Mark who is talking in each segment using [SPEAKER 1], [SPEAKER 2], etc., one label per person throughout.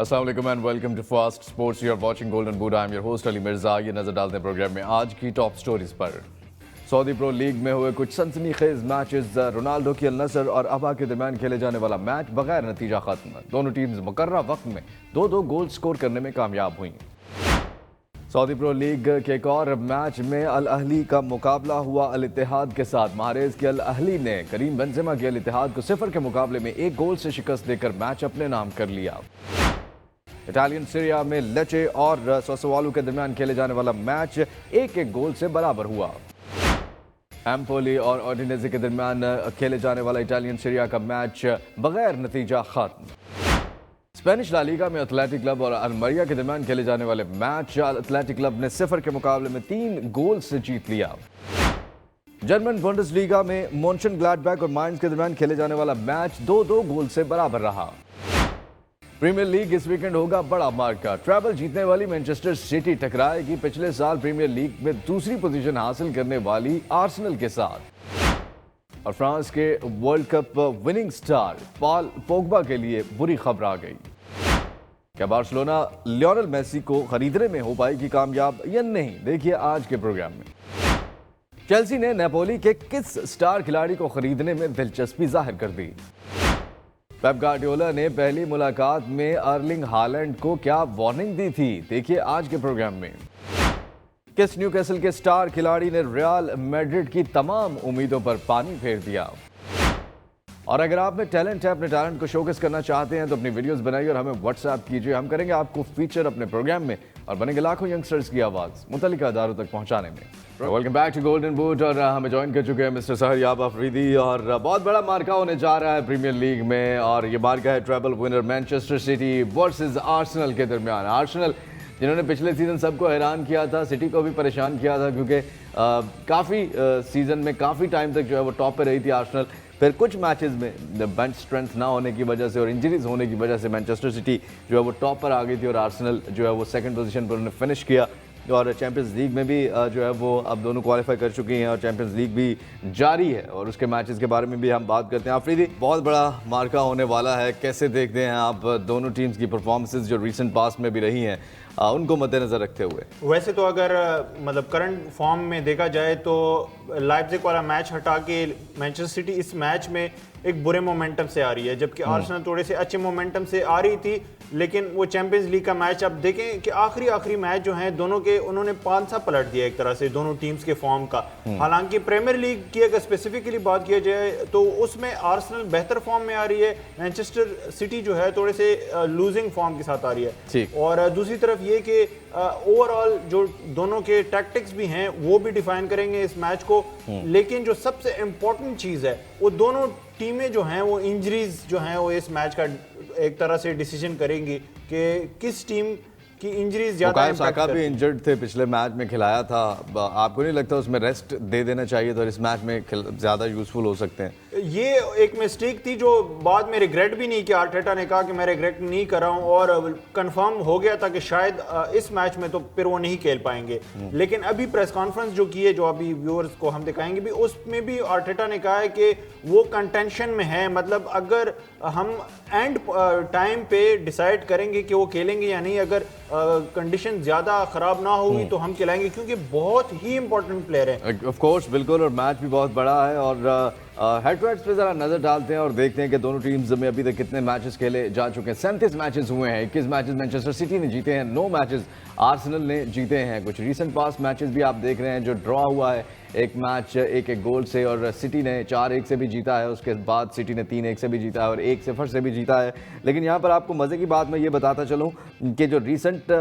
[SPEAKER 1] अस्सलाम वालेकुम and welcome to fast sports. You are watching golden boot. I am your host Ali Mirza. ये नजर डालते हैं प्रोग्राम में आज की टॉप स्टोरीज पर। सऊदी प्रो लीग में हुए कुछ सनसनीखेज मैचेस। रोनाल्डो की अल नसर और अबा के दरमियान खेले जाने वाला मैच बगैर नतीजा खत्म। दोनों टीम्स मुकर्ररा वक्त में दो गोल स्कोर करने में कामयाब हुई। सऊदी प्रो लीग के एक और मैच में अल अहली का मुकाबला हुआ अल इत्तेहाद के साथ। महारेज की अल अहली ने करीम बेंजेमा के अल इत्तेहाद को 0 के मुकाबले में 1 गोल से शिकस्त देकर मैच अपने नाम कर लिया। इटालियन सीरिया में लेचे और सोसोवालो के दरमियान खेले जाने वाला मैच 1-1 गोल से बराबर हुआ। एम्पोली और ऑर्डिनेजे के दरमियान खेले जाने वाला इटालियन सीरिया का मैच बगैर नतीजा खत्म। स्पेनिश ला लीगा में एथलेटिक क्लब और अल्मेरिया के दरमियान खेले जाने वाले मैच एथलेटिक क्लब ने 0 के मुकाबले में 3 गोल से जीत लिया। जर्मन बुंडेसलीगा में मोन्शनग्लाडबैक और माइंस के दरमियान खेले जाने वाला मैच 2-2 गोल से बराबर रहा। प्रीमियर लीग इस वीकेंड होगा बड़ा मार्का। ट्रैवल जीतने वाली मैनचेस्टर सिटी टकराएगी पिछले साल प्रीमियर लीग में दूसरी पोजीशन हासिल करने वाली आर्सेनल के साथ। और फ्रांस के world cup winning star Paul Pogba के लिए बुरी खबर आ गई। क्या बार्सिलोना लियोनेल मेसी को खरीदने में हो पाएगी कामयाब या नहीं, देखिए आज के प्रोग्राम में। चेल्सी ने नेपोली के किस स्टार खिलाड़ी को खरीदने में दिलचस्पी जाहिर कर दी। पेप गार्डियोला ने पहली मुलाकात में अर्लिंग हालैंड को क्या वार्निंग दी थी, देखिए आज के प्रोग्राम में। किस न्यूकैसल के स्टार खिलाड़ी ने रियल मैड्रिड की तमाम उम्मीदों पर पानी फेर दिया। और अगर आप में टैलेंट है, अपने टैलेंट को शोकेस करना चाहते हैं तो अपनी वीडियोस बनाइए और हमें व्हाट्सएप कीजिए। हम करेंगे आपको फीचर अपने प्रोग्राम में और बनेंगे लाखों यंगस्टर्स की आवाज़ मुतल्लिका अदारों तक पहुंचाने में। Welcome back to golden boot और हमें ज्वाइन कर चुके हैं मिस्टर सहर याब अफरीदी। और बहुत बड़ा मार्का होने जा रहा है प्रीमियर लीग में और ये मार्का है treble winner Manchester City versus Arsenal के दरमियान। आर्सेनल जिन्होंने पिछले सीजन सबको हैरान किया था, सिटी को भी परेशान किया था क्योंकि काफ़ी सीज़न में काफ़ी टाइम तक जो है वो टॉप पे रही थी आर्सेनल। फिर कुछ मैचेस में बेंच स्ट्रेंथ ना होने की वजह से और इंजरीज होने की वजह से मैनचेस्टर सिटी जो है वो टॉप पर आ गई थी और आर्सेनल जो है वो सेकंड पोजीशन पर उन्होंने फिनिश किया। और चैंपियंस लीग में भी जो है वो अब दोनों क्वालिफाई कर चुकी हैं और चैंपियंस लीग भी जारी है और उसके मैचेस के बारे में भी हम बात करते हैं। आफरीदी, बहुत बड़ा मार्का होने वाला है, कैसे देखते हैं आप दोनों टीम्स की परफॉर्मेंसेज जो रिसेंट पास्ट में भी रही हैं उनको मद्देनजर रखते हुए?
[SPEAKER 2] वैसे तो अगर मतलब करंट फॉर्म में देखा जाए तो लाइप्जिग वाला मैच हटा के मैनचेस्टर सिटी इस मैच में एक बुरे मोमेंटम से आ रही है, जबकि आर्सेनल थोड़े से अच्छे मोमेंटम से आ रही थी। लेकिन वो चैंपियंस लीग का मैच अब देखें कि आखिरी मैच जो है दोनों के उन्होंने पांसा पलट दिया एक तरह से दोनों टीम्स के फॉर्म का। हालांकि प्रीमियर लीग की अगर स्पेसिफिकली बात किया जाए तो उसमें आर्सेनल बेहतर फॉर्म में आ रही है, मैनचेस्टर सिटी जो है थोड़े से लूजिंग फॉर्म के साथ आ रही है। और दूसरी तरफ ये कि ओवरऑल जो दोनों के टैक्टिक्स भी हैं वो भी डिफाइन करेंगे इस मैच को। लेकिन जो सबसे इम्पोर्टेंट चीज़ है वो दोनों टीमें जो हैं वो इंजरीज जो हैं वो इस मैच का एक तरह से डिसीजन करेंगी कि किस टीम की इंजरीज ज्यादा इम्पैक्ट करती है।
[SPEAKER 1] भी इंजर्ड थे, पिछले मैच में खिलाया था, आपको नहीं लगता उसमें रेस्ट दे देना चाहिए तो इस मैच में ज्यादा यूजफुल हो सकते हैं?
[SPEAKER 2] ये एक मिस्टेक थी जो बाद में रिग्रेट भी नहीं किया। आर्टेटा ने कहा कि मैं रिग्रेट नहीं कर रहा हूं और कंफर्म हो गया था कि शायद इस मैच में तो फिर वो नहीं खेल पाएंगे। लेकिन अभी प्रेस कॉन्फ्रेंस जो की है, जो अभी व्यूअर्स को हम दिखाएंगे भी, उसमें भी आर्टेटा ने कहा है कि वो कंटेंशन में है। मतलब अगर हम एंड टाइम पे डिसाइड करेंगे कि वो खेलेंगे या नहीं, अगर कंडीशन ज्यादा खराब ना होगी तो हम खिलाएंगे क्योंकि बहुत ही इंपॉर्टेंट प्लेयर है।
[SPEAKER 1] ऑफ कोर्स, बिल्कुल, और मैच भी बहुत बड़ा है। और हेड टू हेड्स पे जरा नजर डालते हैं और देखते हैं कि दोनों टीम्स में अभी तक कितने मैचेस खेले जा चुके हैं। 37 मैचेस हुए हैं, 21 मैचेस मैनचेस्टर सिटी ने जीते हैं, 9 मैचेस आर्सेनल ने जीते हैं। कुछ रीसेंट पास्ट मैचेस भी आप देख रहे हैं जो ड्रॉ हुआ है, एक मैच 1-1 गोल से और सिटी ने 4-1 से भी जीता है, उसके बाद सिटी ने 3-1 से भी जीता है और 1-0 से भी जीता है। लेकिन यहाँ पर आपको मज़े की बात मैं ये बताता चलूँ कि जो रिसेंट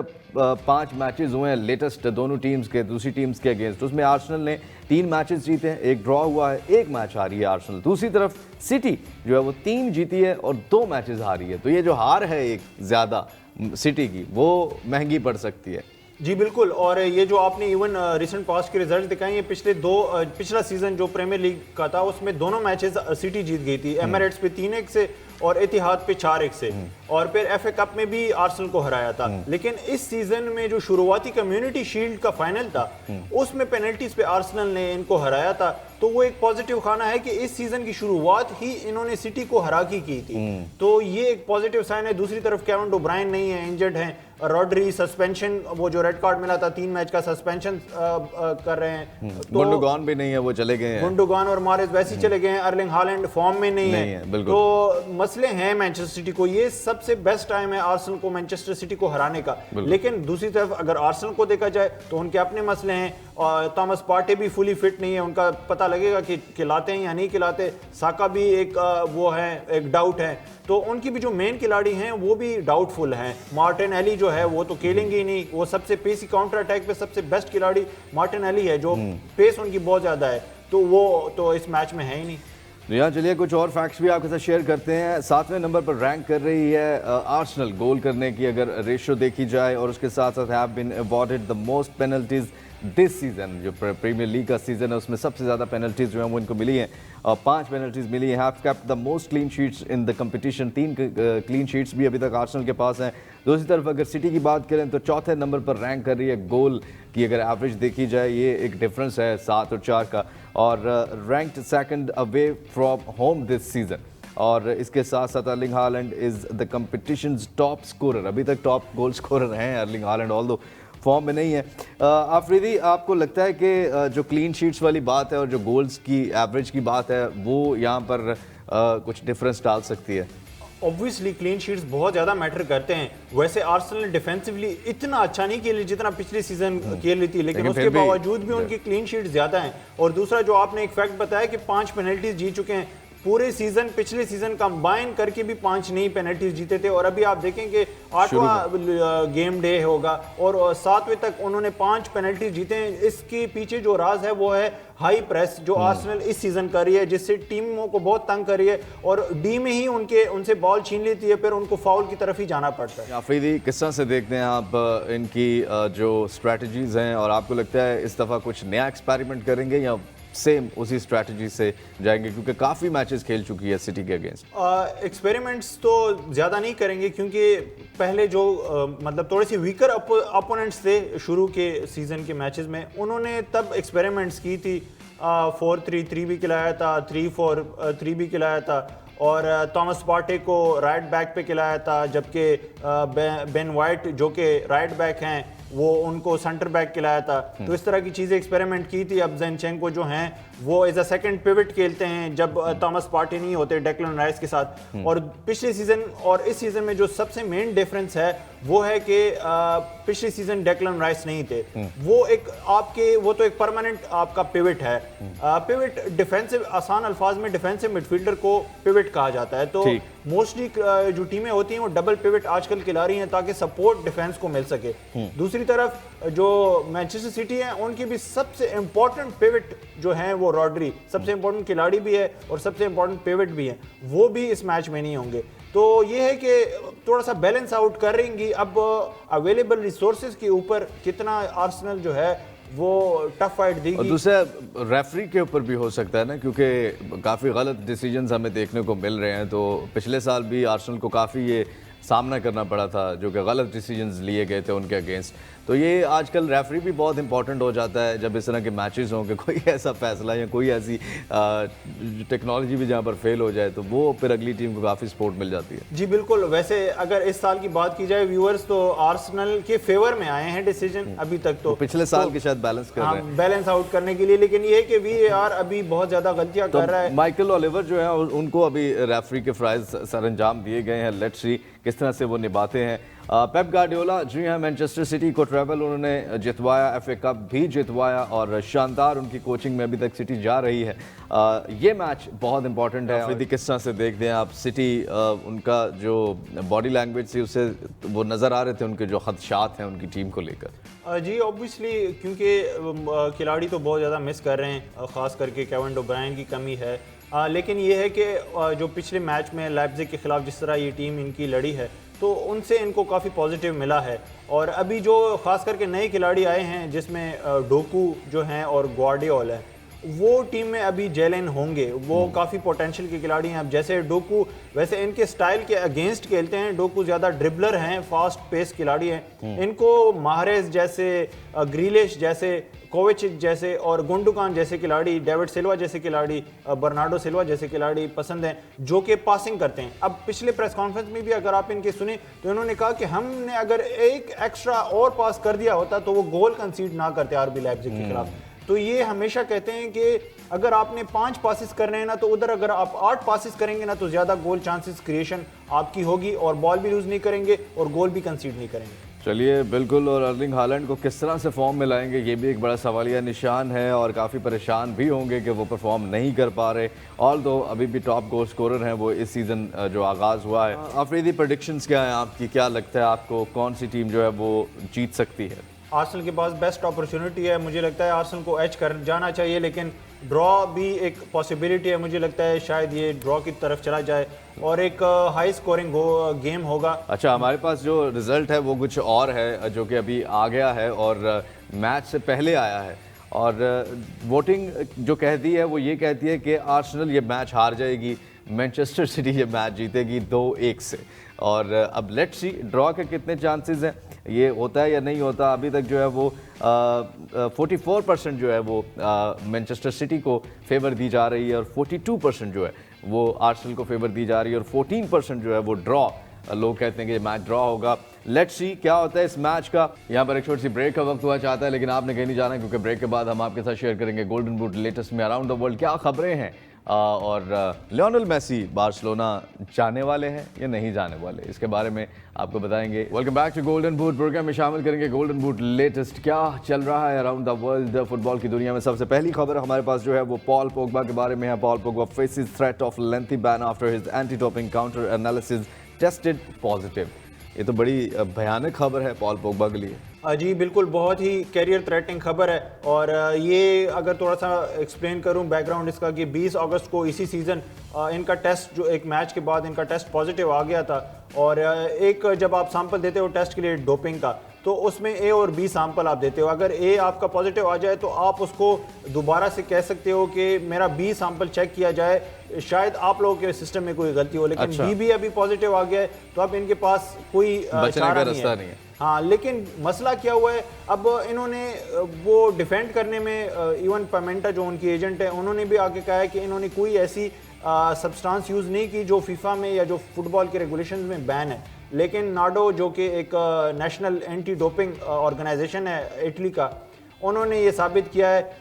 [SPEAKER 1] 5 मैचेस हुए हैं लेटेस्ट दोनों टीम्स के, दूसरी टीम्स के अगेंस्ट, उसमें आर्सेनल ने 3 मैचेस जीते हैं, 1 ड्रॉ हुआ है, 1 मैच हारी है आर्सेनल। दूसरी तरफ सिटी जो है वो 3 जीती है और 2 मैचेस हारी है। तो ये जो हार है एक ज़्यादा सिटी की, वो महंगी पड़ सकती है।
[SPEAKER 2] जी बिल्कुल। और ये जो आपने इवन रिसेंट पास्ट के रिजल्ट दिखाए, ये पिछला सीजन जो प्रीमियर लीग का था उसमें दोनों मैचेस सिटी जीत गई थी। एमिरेट्स पे 3-1 से और इतिहाद पे 4-1 से, और फिर FA कप में भी आर्सेनल को हराया था। लेकिन इस सीजन में जो शुरुआती कम्युनिटी शील्ड का फाइनल था उसमें पेनल्टीज पे आर्सेनल ने इनको हराया था, तो वो एक पॉजिटिव खाना है कि इस सीजन की शुरुआत ही इन्होंने सिटी को हरा की थी, तो ये एक पॉजिटिव साइन है। दूसरी तरफ केविन डी ब्रुयने नहीं है, इंजर्ड हैं, रॉड्री सस्पेंशन, वो जो रेड कार्ड मिला था 3 मैच का सस्पेंशन कर रहे हैं, तो
[SPEAKER 1] गुंडोगान भी नहीं है, वो चले गए हैं,
[SPEAKER 2] गुंडोगान और मारेस वैसे चले गए हैं, अर्लिंग हालैंड फॉर्म में नहीं है, तो मसले हैं मैनचेस्टर सिटी को। ये सबसे बेस्ट टाइम है आर्सेनल को मैनचेस्टर सिटी को हराने का। लेकिन दूसरी तरफ अगर आर्सेनल को देखा जाए तो उनके अपने मसले हैं, और थॉमस पार्टे भी फुली फिट नहीं है, उनका पता लगेगा कि खिलाते हैं या नहीं खिलाते। साका भी एक वो है, एक डाउट है, तो उनकी भी जो मेन खिलाड़ी हैं वो भी डाउटफुल हैं। मार्टिनेली जो है वो तो खेलेंगे ही नहीं, वो सबसे पेसी काउंटर अटैक पे सबसे बेस्ट खिलाड़ी मार्टिनेली है, जो पेस उनकी बहुत ज़्यादा है, तो वो तो इस मैच में है ही नहीं।
[SPEAKER 1] तो यहाँ चलिए कुछ और फैक्ट्स भी आपके साथ शेयर करते हैं। 7वें नंबर पर रैंक कर रही है आर्सेनल गोल करने की अगर रेशियो देखी जाए, और उसके साथ साथ have been awarded the most penalties this season. जो प्रीमियर लीग का सीजन है उसमें सबसे ज़्यादा पेनल्टीज जो हैं वो इनको मिली हैं, 5 पेनल्टीज मिली हैं। Have kept the most clean sheets in the competition, 3 clean sheets भी अभी तक आर्सेनल के पास हैं। दूसरी तरफ अगर सिटी की बात करें तो 4थे नंबर पर रैंक कर रही है। गोल की अगर एवरेज देखी जाए, ये एक डिफरेंस है 7 और 4 का, और ranked second away from home this season. और इसके साथ साथ Erling Haaland is the competitions top scorer, अभी तक टॉप गोल स्कोरर हैं अर्लिंग हालैंड, ऑल्दो फॉर्म में नहीं है। आफरीदी, आपको लगता है कि जो क्लीन शीट्स वाली बात है और जो गोल्स की एवरेज की बात है वो यहाँ पर कुछ डिफरेंस डाल सकती है?
[SPEAKER 2] ऑब्वियसली क्लीन शीट्स बहुत ज़्यादा मैटर करते हैं। वैसे आर्सेनल डिफेंसिवली इतना अच्छा नहीं खेली जितना पिछले सीजन खेल रही थी, लेकिन उसके बावजूद भी उनकी क्लीन शीट ज़्यादा हैं। और दूसरा जो आपने एक फैक्ट बताया कि 5 पेनल्टीज जीत चुके हैं पूरे सीजन, पिछले सीजन कंबाइन करके भी 5 नई पेनल्टीज जीते थे, और अभी आप देखेंगे 8वां गेम डे होगा और 7वें तक उन्होंने 5 पेनल्टीज जीते हैं। इसके पीछे जो राज है वो है हाई प्रेस जो आर्सेनल इस सीजन कर रही है, जिससे टीमों को बहुत तंग कर रही है, और डी में ही उनसे बॉल छीन लेती है, फिर उनको फाउल की तरफ ही जाना पड़ता है।
[SPEAKER 1] आफरीदी, किस तरह से देखते हैं आप इनकी जो स्ट्रैटेजीज हैं, और आपको लगता है इस दफ़ा कुछ नया एक्सपेरिमेंट करेंगे या सेम उसी स्ट्रैटेजी से जाएंगे, क्योंकि काफ़ी मैचेस खेल चुकी है सिटी के अगेंस्ट?
[SPEAKER 2] एक्सपेरिमेंट्स तो ज़्यादा नहीं करेंगे, क्योंकि पहले जो मतलब थोड़े से वीकर अपोनेंट्स थे शुरू के सीज़न के मैचेस में, उन्होंने तब एक्सपेरिमेंट्स की थी। 4-3-3 भी खिलाया था, 3-4-3 भी खिलाया था, और थॉमस पार्टे को राइट बैक पे खिलाया था, जबकि बेन वाइट जो कि राइट बैक हैं वो उनको सेंटर बैक खिलाया था। तो इस तरह की चीज़ें एक्सपेरिमेंट की थी। अब ज़िनचेंको जो हैं वो एज अ सेकंड पिवट खेलते हैं जब थॉमस पार्टे नहीं होते डेक्लन राइस के साथ। और पिछले सीजन और इस सीजन में जो सबसे मेन डिफरेंस है वो है कि पिछले सीजन डेक्लन राइस नहीं थे, वो तो एक परमानेंट आपका पिवट है। पिवट डिफेंसिव, आसान अल्फाज में डिफेंसिव मिडफील्डर को पिवट कहा जाता है। तो मोस्टली जो टीमें होती हैं वो डबल पिवट आजकल खिला रही हैं ताकि सपोर्ट डिफेंस को मिल सके। दूसरी तरफ जो मैनचेस्टर सिटी है उनकी भी सबसे इंपॉर्टेंट पिवट जो है वो रॉड्री, सबसे इंपॉर्टेंट खिलाड़ी भी है और सबसे इंपॉर्टेंट पिवट भी है, वो भी इस मैच में नहीं होंगे। तो ये है कि थोड़ा सा बैलेंस आउट करेंगी। अब अवेलेबल रिसोर्सेज के ऊपर कितना आर्सेनल जो है वो टफ फाइट देगी।
[SPEAKER 1] और दूसरा रेफरी के ऊपर भी हो सकता है ना, क्योंकि काफ़ी गलत डिसीजंस हमें देखने को मिल रहे हैं। तो पिछले साल भी आर्सेनल को काफ़ी ये सामना करना पड़ा था जो कि गलत डिसीजंस लिए गए थे उनके अगेंस्ट। तो ये आजकल रेफरी भी बहुत इंपॉर्टेंट हो जाता है जब इस तरह के मैचेस हों कि कोई ऐसा फैसला या कोई ऐसी टेक्नोलॉजी भी जहाँ पर फेल हो जाए तो वो फिर अगली टीम को काफ़ी सपोर्ट मिल जाती है।
[SPEAKER 2] जी बिल्कुल। वैसे अगर इस साल की बात की जाए व्यूअर्स, तो आर्सेनल के फेवर में आए हैं डिसीजन अभी तक। तो
[SPEAKER 1] पिछले साल के शायद बैलेंस कर रहे हैं,
[SPEAKER 2] बैलेंस आउट करने के लिए। लेकिन ये है कि VAR अभी बहुत ज़्यादा गलतियाँ कर रहा है।
[SPEAKER 1] माइकल ओलिवर जो है उनको अभी रेफरी के फ्राइज सरंजाम दिए गए हैं। लेट्स सी किस तरह से वो निभाते हैं। पेप गार्डियोला जी हाँ, मैनचेस्टर सिटी को ट्रैवल उन्होंने जितवाया, FA कप भी जितवाया और शानदार उनकी कोचिंग में अभी तक सिटी जा रही है। ये मैच बहुत इंपॉर्टेंट है। और किस तरह से देखते हैं आप सिटी, उनका जो बॉडी लैंग्वेज थी उससे वो नज़र आ रहे थे उनके जो खदशात हैं उनकी टीम को लेकर?
[SPEAKER 2] जी ऑब्वियसली, क्योंकि खिलाड़ी तो बहुत ज़्यादा मिस कर रहे हैं, ख़ास करके केविन डी ब्रुयने की कमी है। लेकिन ये है कि जो पिछले मैच में लाइप्ज़िग के खिलाफ जिस तरह ये टीम इनकी लड़ी है तो उनसे इनको काफ़ी पॉजिटिव मिला है। और अभी जो ख़ास करके नए खिलाड़ी आए हैं जिसमें डोकू जो हैं और ग्वार्डियोल है, वो टीम में अभी जेलन होंगे, वो काफ़ी पोटेंशियल के खिलाड़ी हैं। अब जैसे डोकू वैसे इनके स्टाइल के अगेंस्ट खेलते हैं, डोकू ज़्यादा ड्रिबलर हैं, फास्ट पेस खिलाड़ी हैं। इनको माहरेज जैसे, ग्रीलिश जैसे, कोविचिक जैसे और गुंडुकान जैसे खिलाड़ी, डेविड सिल्वा जैसे खिलाड़ी, बर्नार्डो सिल्वा जैसे खिलाड़ी पसंद हैं जो कि पासिंग करते हैं। अब पिछले प्रेस कॉन्फ्रेंस में भी अगर आप इनके सुने तो इन्होंने कहा कि हमने अगर एक एक्स्ट्रा और पास कर दिया होता तो वो गोल कंसीड ना करते आरबी लाइप्जिग के खिलाफ। तो ये हमेशा कहते हैं कि अगर आपने 5 पासिस करने हैं ना, तो उधर अगर आप 8 पासिस करेंगे ना तो ज़्यादा गोल चांसेस क्रिएशन आपकी होगी और बॉल भी लूज नहीं करेंगे और गोल भी कंसीड नहीं करेंगे।
[SPEAKER 1] चलिए बिल्कुल, और अर्लिंग हालैंड को किस तरह से फॉर्म में लाएंगे ये भी एक बड़ा सवालिया निशान है और काफ़ी परेशान भी होंगे कि वो परफॉर्म नहीं कर पा रहे। ऑल दो अभी भी टॉप गोल स्कोरर हैं वो इस सीज़न जो आगाज़ हुआ है। अफरीदी प्रेडिक्शंस क्या हैं आपकी? क्या लगता है आपको कौन सी टीम जो है वो जीत सकती है?
[SPEAKER 2] आर्सेनल के पास बेस्ट अपॉर्चुनिटी है, मुझे लगता है आर्सेनल को एच कर जाना चाहिए, लेकिन ड्रॉ भी एक पॉसिबिलिटी है। मुझे लगता है शायद ये ड्रॉ की तरफ चला जाए और एक हाई स्कोरिंग गेम होगा।
[SPEAKER 1] अच्छा, हमारे पास जो रिजल्ट है वो कुछ और है जो कि अभी आ गया है और मैच से पहले आया है, और वोटिंग जो कहती है वो ये कहती है कि आर्सेनल ये मैच हार जाएगी, मैनचेस्टर सिटी ये मैच जीतेगी 2-1 से। और अब लेट्स सी ड्रॉ के कितने चांसेस हैं, ये होता है या नहीं होता। अभी तक जो है वो 44% जो है वो मैनचेस्टर सिटी को फेवर दी जा रही है और 42% जो है वो आर्सेनल को फेवर दी जा रही है और 14% जो है वो ड्रॉ। लोग कहते हैं कि ये मैच ड्रॉ होगा। लेट्स सी क्या होता है इस मैच का। यहाँ पर एक छोटी सी ब्रेक का वक्त हुआ चाहता है, लेकिन आपने कहीं नहीं जाना क्योंकि ब्रेक के बाद हम आपके साथ शेयर करेंगे गोल्डन बूट लेटेस्ट में अराउंड द वर्ल्ड क्या खबरें हैं, और लियोनेल मेसी बार्सिलोना जाने वाले हैं या नहीं जाने वाले, इसके बारे में आपको बताएंगे। Welcome back to golden boot. Program में शामिल करेंगे गोल्डन बूट लेटेस्ट क्या चल रहा है अराउंड द वर्ल्ड फुटबॉल की दुनिया में। सबसे पहली खबर हमारे पास जो है वो पॉल पोग्बा के बारे में है। Paul Pogba faces threat of lengthy ban after his anti doping counter analysis tested positive. ये तो बड़ी भयानक खबर है पॉल पोग्बा के लिए।
[SPEAKER 2] जी बिल्कुल, बहुत ही कैरियर थ्रेटनिंग खबर है। और ये अगर थोड़ा सा एक्सप्लेन करूं बैकग्राउंड इसका, कि 20 अगस्त को इसी सीज़न इनका टेस्ट, जो एक मैच के बाद इनका टेस्ट पॉजिटिव आ गया था। और एक जब आप सैंपल देते हो टेस्ट के लिए डोपिंग का, तो उसमें ए और बी सैंपल आप देते हो। अगर ए आपका पॉजिटिव आ जाए तो आप उसको दोबारा से कह सकते हो कि मेरा बी सैंपल चेक किया जाए, शायद आप लोगों के सिस्टम में कोई गलती हो। लेकिन
[SPEAKER 1] अच्छा।
[SPEAKER 2] बी भी अभी पॉजिटिव आ गया है तो अब इनके पास कोई चारा नहीं है। हाँ, लेकिन मसला क्या हुआ है, अब इन्होंने वो डिफेंड करने में इवन पेमेंटा जो उनकी एजेंट है, उन्होंने भी आगे कहा है कि इन्होंने कोई ऐसी सब्सटेंस यूज़ नहीं की जो फीफा में या जो फुटबॉल के रेगुलेशंस में बैन है। लेकिन नाडो जो कि एक नेशनल एंटी डोपिंग ऑर्गेनाइजेशन है इटली का, उन्होंने ये साबित किया है